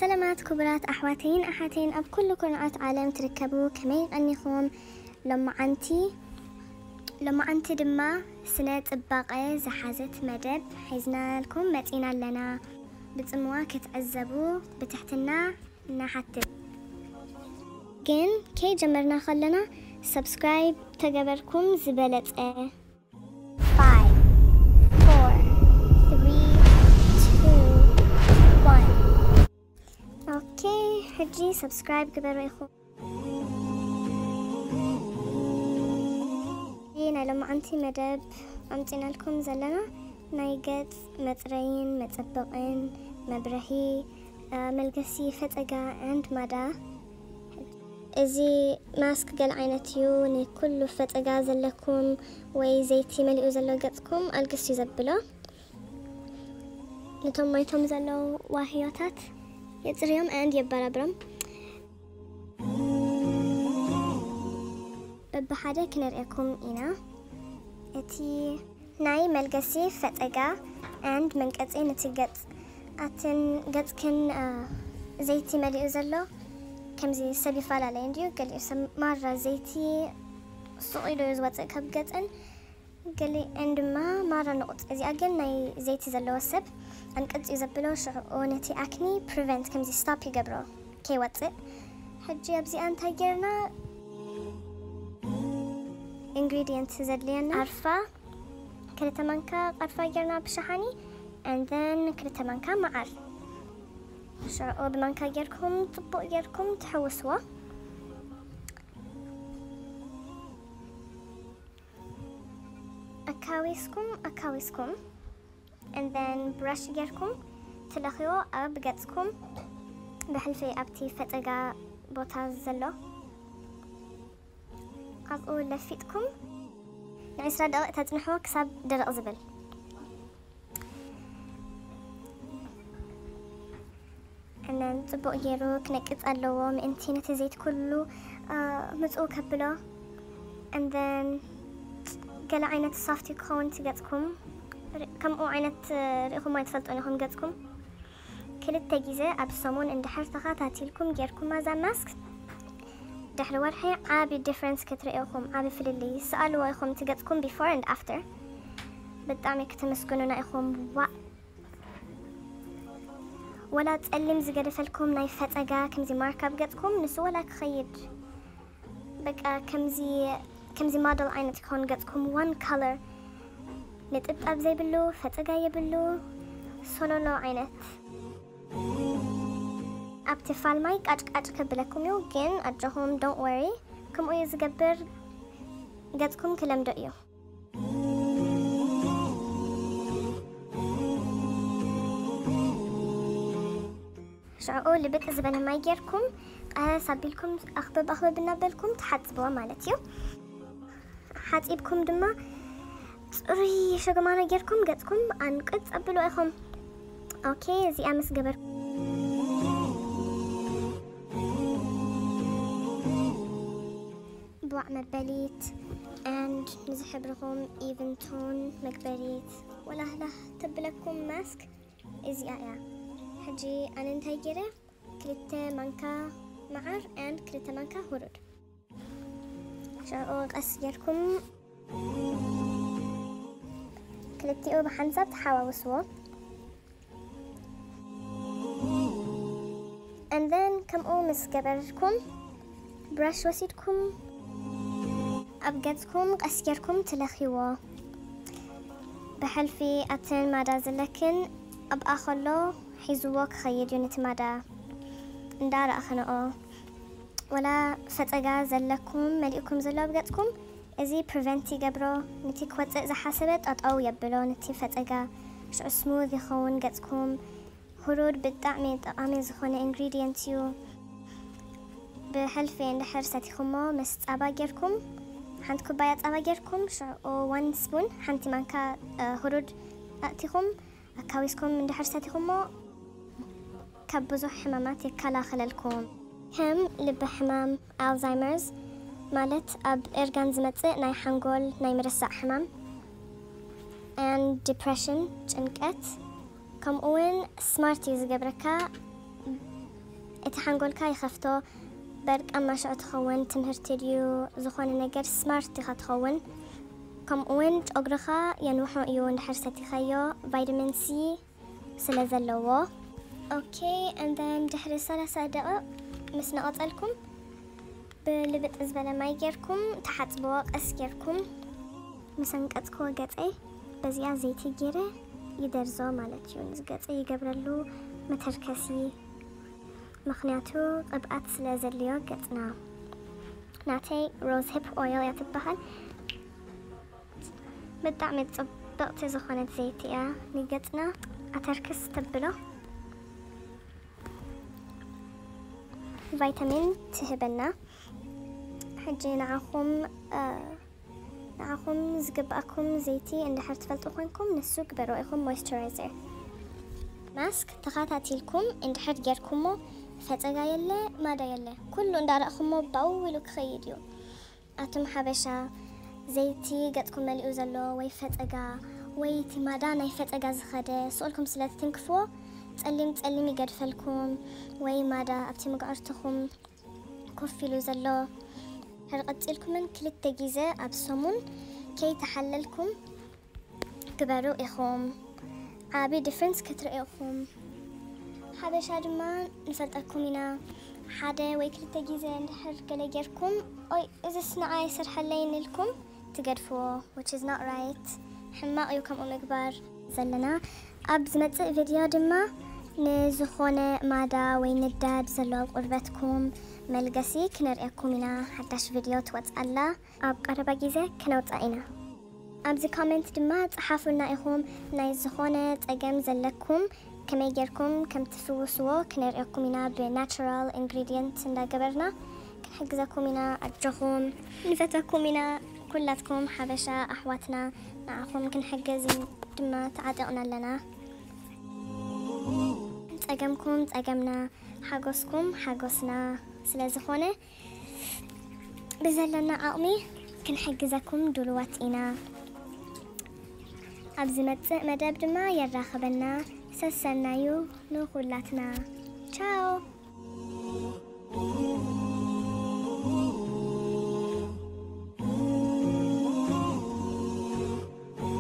سلامات كبرات أحواتين أحاتين أب كل كرنات عالم تركبوا كمين أنيخم لما أنت دما سنة طباقة زحازت مدب حيزنا لكم متينا لنا بتسموا كتعذبوا بتحتنا نحتب جن كي جمرنا خلنا سبسكرايب تجبركم زبالة 5 4 اوكي حجي سبسكرايب قبل يخو هنا لما انتي مدب امتينا لكم زلنا نايقت مترين متطبقين مبرهي ملقسي فتقة عند مدى ازي ماسك قل عينتيو ني كل فتقة زلكم وي زيتي ملئو زلو قطكم القسي زبلو نتم ميتم زلو واهيوتات يتريم and يبربرم ببحادة كنرئكم إنا اتي ناي ملقسي فتقا and منقطي نتي أتن كن زيتي ملئو زلو كم زي سبي فالا لينديو قال لي مرة زيتي صعيدو يزوات كب قطن قال لي عندما مرة نقط إذا أجل ناي زيتي زلو السب أنقطع يزبلو شعو نتي أكني prevent كم زي stop يقبرو كي واتق حجي أبزي أنتا جرنا ingredients زدلينا عرفة كريتا منكا عرفة جرنا بشحاني and then كريتا منكا معر شعو بمنكا جركم طبق جركم تحوسوا أكاويسكم and then brush جركم تلخيو أب قدسكم بحلفي أبتي فتقة بوتاز زلو أقول لفيتكم يعني سرا دقيقة تتنحو كساب درق زبل and then تبقى جيرو كنك اتقلوه مئنتينة زيت كله مزقو كبلو and then قال عينة صافتي كون تقدكم كم او عينة رئيكم ما يتفلتوا انهم قدكم كل التجيزة ابسمون ان دحر تخاتاتي لكم جيركم مازا ماسك دحر ورحي عابي difference كترئيكم عابي في اللي سألوا ايكم تقدكم before and after بدعمي كتمسكنونا ايكم ولا تألم زقرف لكم ناي فتقا كمزي ماركة بقدكم نسوا لك خيد بقى كمزي موديل عينة تكون قدكم one color نتقب زي بلو فتقا يبلو سولولو عينت ابتفال مايك أجك بلكم يو جن أجهم don't worry كم او يزقبر قدكم كلام دقيو شعقو اللي بتأزبنا ما يجيركم سابيلكم أخبب بالنبالكم تحتسبوا مالتيو حاتيبكم دما صري شو كمان جيركم قدكم أنقد قبلوا إخم أوكي زي أمس قبر بوع مباليت and نزحب لكم even tone مقبريت ولا هلا تبلكم ماسك إزي حجي أنا نتاجرة كريتا مانكا معر and كريتا مانكا هرود شعو قصيركم كلتيو بحنزة تحاوى وسوا and then كم او مسقبركم brush وسيدكم أبقدكم قصيركم تلخيوا بحلفي أتن مادا زلكن أب أخلو حيزوك خيد يونت مادا ندار أخنقو ولا فتقا زلكم مليئكم زلو أبقدكم ازي prevent يقبرو نتي كواتق زحاسبت أو يبلو نتي فتقا شو smooth يخون قدكم هرود بالدعمي طقامي زخونة ingredient يو بحلفين دحر ساتيخمو مستعبا جيركم حانت كوبايات أبا جيركم شو 1 سبون حانتي مانكا هرود أتيخم أكاويسكم من دحر ساتيخمو كبزو حمامات يكالا خلالكم هم لب حمام ألزايمرز مالت أب إرغان زمتزي ناي حنقول ناي مرسع حمام and depression جنكت كم أون سمارتيز قبركا اتحنقولك يخفتو برك أما شو تخون تمهرتي ديو زخون نجر سمارت تخون كم وين أجرخا ينوحو يون حرستي خيو فيتامين سي سلازلوه أوكي and then دحر 3 دقائق مسنا أطلكم بلبت أزبالة ما يجيركم تحت بواق أسكيركم مسنا قطكو قطعي بزيا زيتي جيري يدرزو مالتيون قطعي يقبرلو متركسي مخنياتو قبقات سلازليو قطنا ناتي روز هيب أويل يتبهل بالدعم طبقتي زخونة زيتية نقطنا أتركس تبلو فيتامين تهبلنا حجي نعاكم زقبأكم زيتي إن حرت فلتوخنكم نسوق بروئكم مويسترايزر ماسك تخاتاتي لكم إن حرت جيركمو فتقا يلي مادا يلي كله اندارأخمو باولو كخيديو أتم حبشا زيتي قدكم مليئو زلو وي فتقا ويتي مادا ناي فتقا زخده سؤالكم سلات تنكفو تقلمي قدفلكم وي مادا أبتي مقعرتكم كوفيلو زلو هرقتلكم من كل التجيزة أبسمون كي تحللكم كبرو إخوم عابي ديفرنس كتر إخوم حابش هاد ما نفلتكم هنا حدا وي كل التجيزة ندحر قلقيركم أي إذا سنعاي سر حلين لكم تقدفو which is not right حما أيوكم أمكبر زلنا أبزمت فيديو دما نزخونة مادا وين الداد زلو قربتكم ملقسي كنرئيكم هنا حداش فيديو تواتسألا أب قربا جيزة كنوتسأينا أبزي كومنت دما تحافلنا إخوم ناي زخونة تأقام زلكم كما يجيركم كم تفوسوا كنرئيكم هنا بناتشرال ingredients ندا قبرنا كنحجزكم هنا أجخم نفتكم هنا كلاتكم حبشة أحواتنا معكم كنحجزين دما تعادقنا لنا تأقمكم تأقمنا حاجوسكم حاجوسنا سلازخونة بزلنا عقمي كنحجزكم دلواتينا أبزمت مداب دما يراخبنا سسلنايو نخلاتنا تشاو